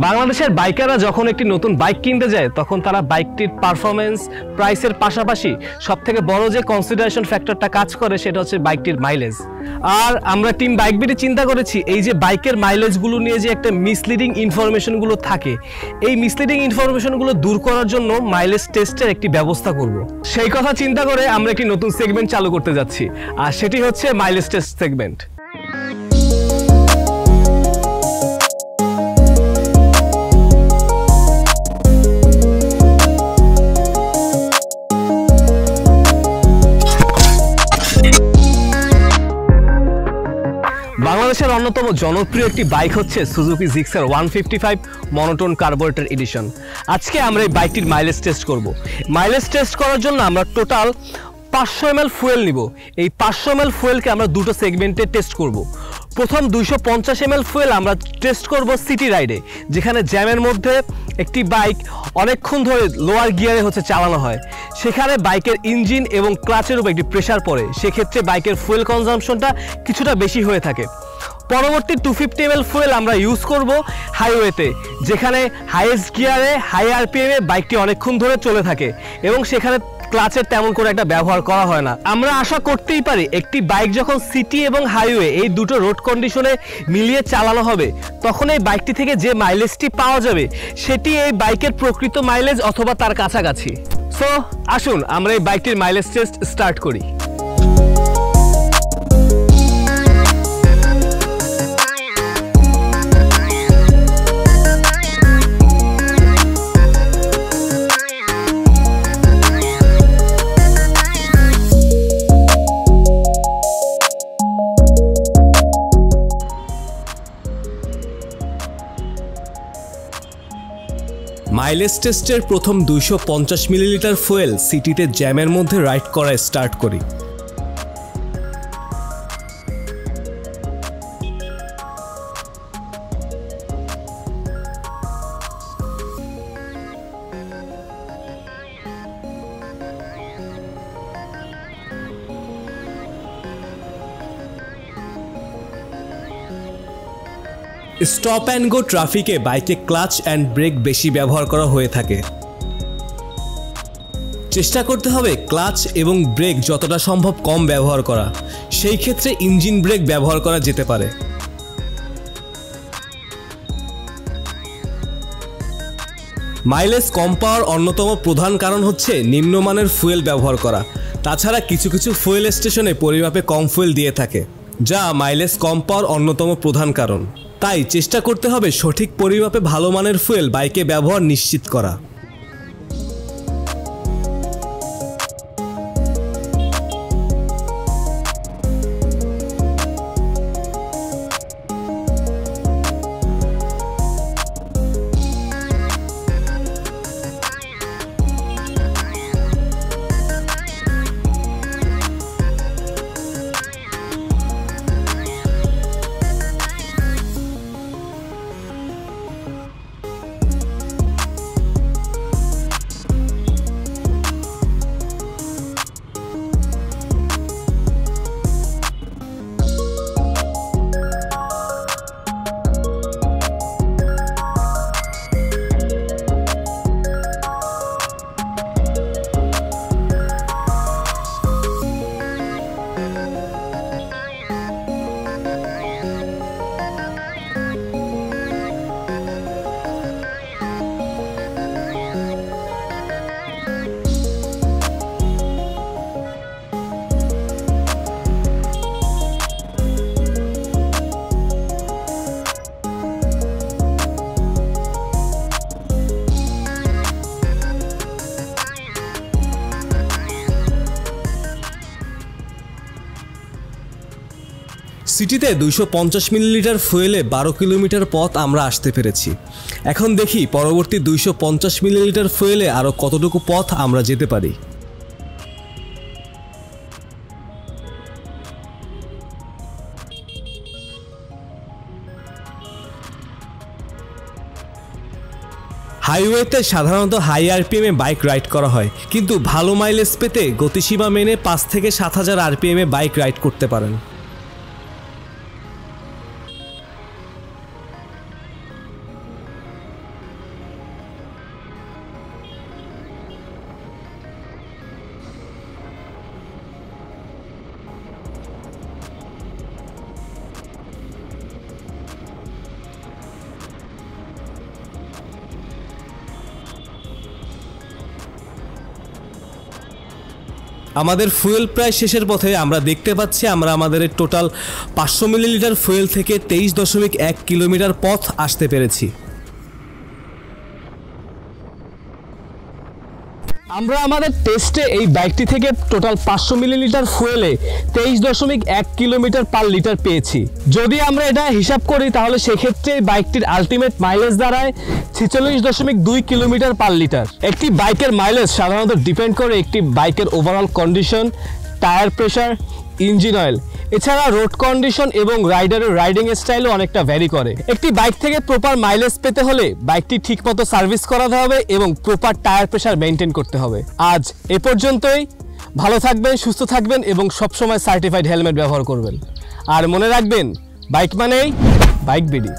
বাংলাদেশের বাইকাররা যখন একটি নতুন বাইক কিনতে যায় তখন তারা বাইকটির পারফরমেন্স প্রাইসের পাশাপাশি সবথেকে বড় যে কনসিডারেশন ফ্যাক্টরটা কাজ করে সেটা হচ্ছে বাইকটির মাইলেজ। আর আমরা টিম বাইক বিডি চিন্তা করেছি এই যে বাইকের মাইলেজগুলো নিয়ে যে একটা মিসলিডিং ইনফরমেশনগুলো থাকে, এই মিসলিডিং ইনফরমেশনগুলো দূর করার জন্য মাইলেজ টেস্টের একটি ব্যবস্থা করব। সেই কথা চিন্তা করে আমরা একটি নতুন সেগমেন্ট চালু করতে যাচ্ছি, আর সেটি হচ্ছে মাইলেজ টেস্ট সেগমেন্ট। বাংলাদেশের অন্যতম জনপ্রিয় একটি বাইক হচ্ছে Suzuki Gixxer 155 monotone carburettor edition. আজকে আমরা এই বাইকটির মাইলেজ টেস্ট করব। মাইলেজ টেস্ট করার জন্য আমরা টোটাল 500 ml ফুয়েল নিব। এই 500 ml ফুয়েলকে আমরা দুটো সেগমেন্টে টেস্ট করব। প্রথম 250 ml ফুয়েল আমরা টেস্ট করব সিটি রাইডে, যেখানে জ্যামের মধ্যে একটি বাইক অনেকক্ষণ ধরে লোয়ার গিয়ারে চালানো হয়, সেখানে বাইকের ইঞ্জিন এবং ক্লাচের উপর একটি প্রেশার পড়ে, সেক্ষেত্রে বাইকের ফুয়েল কনজাম্পশনটা কিছুটা বেশি হয়ে থাকে। পরবর্তী 250 ml ফুয়েল আমরা ইউজ করব হাইওয়েতে, যেখানে হাইয়েস্ট গিয়ারে হাই আরপিএমে বাইকটি অনেকক্ষণ ধরে চলে থাকে এবং সেখানে ক্লাচের তেমন করে একটা ব্যবহার করা হয় না। আমরা আশা করতেই পারি একটি বাইক যখন সিটি এবং হাইওয়ে এই দুটো রোড কন্ডিশনে মিলিয়ে চালানো হবে তখন এই বাইকটি থেকে যে মাইলেজটি পাওয়া যাবে সেটি এই বাইকের প্রকৃত মাইলেজ অথবা তার কাছাকাছি। সো আসুন আমরা এই বাইকটির মাইলেজ টেস্ট স্টার্ট করি। মাইলেজ টেস্টের প্রথম 250 মিলিলিটার ফুয়েল সিটিতে জ্যামের মধ্যে রাইড করা স্টার্ট করি। স্টপ অ্যান্ড গো ট্রাফিকে বাইকে ক্লাচ অ্যান্ড ব্রেক বেশি ব্যবহার করা হয়ে থাকে। চেষ্টা করতে হবে ক্লাচ এবং ব্রেক যতটা সম্ভব কম ব্যবহার করা, সেই ক্ষেত্রে ইঞ্জিন ব্রেক ব্যবহার করা যেতে পারে। মাইলেজ কম পাওয়ার অন্যতম প্রধান কারণ হচ্ছে নিম্নমানের ফুয়েল ব্যবহার করা। তাছাড়া কিছু কিছু ফুয়েল স্টেশনে পরিমাপে কম ফুয়েল দিয়ে থাকে, যা মাইলেজ কম পাওয়ার অন্যতম প্রধান কারণ। তাই চেষ্টা করতে হবে সঠিক পরিমাপে ভালো মানের ফুয়েল বাইকে ব্যবহার নিশ্চিত করা। সিটিতে 250 মিলিলিটার ফুয়েলে 12 কিলোমিটার পথ আমরা আসতে পেরেছি। এখন দেখি পরবর্তী 250 মিলিলিটার ফুয়েলে আরও কতটুকু পথ আমরা যেতে পারি। হাইওয়েতে সাধারণত হাই আরপিএমে বাইক রাইড করা হয়, কিন্তু ভালো মাইলেজ পেতে গতিসীমা মেনে 5 থেকে 7000 আরপিএমে বাইক রাইড করতে পারেন। আমাদের ফুয়েল প্রায় শেষের পথে। আমরা দেখতে পাচ্ছি আমরা আমাদের টোটাল 500 মিলিলিটার ফুয়েল থেকে 23.1 কিলোমিটার পথ আসতে পেরেছি। আমরা আমাদের টেস্টে এই বাইকটি থেকে টোটাল 500 মিলিলিটার ফুয়েলে 23.1 কিলোমিটার পার লিটার পেয়েছি। যদি আমরা এটা হিসাব করি তাহলে সেক্ষেত্রে বাইকটির আলটিমেট মাইলেজ দাঁড়ায় 46.2 কিলোমিটার পার লিটার। একটি বাইকের মাইলেজ সাধারণত ডিপেন্ড করে একটি বাইকের overall condition, tyre pressure, engine oil, এছাড়া রোড কন্ডিশন এবং রাইডারের রাইডিং স্টাইলও অনেকটা ভ্যারি করে। একটি বাইক থেকে প্রপার মাইলেজ পেতে হলে বাইকটি ঠিকমতো সার্ভিস করাতে হবে এবং প্রপার টায়ার প্রেশার মেনটেন করতে হবে। আজ এ পর্যন্তই। ভালো থাকবেন, সুস্থ থাকবেন এবং সবসময় সার্টিফাইড হেলমেট ব্যবহার করবেন। আর মনে রাখবেন, বাইক মানেই বাইক বিডি।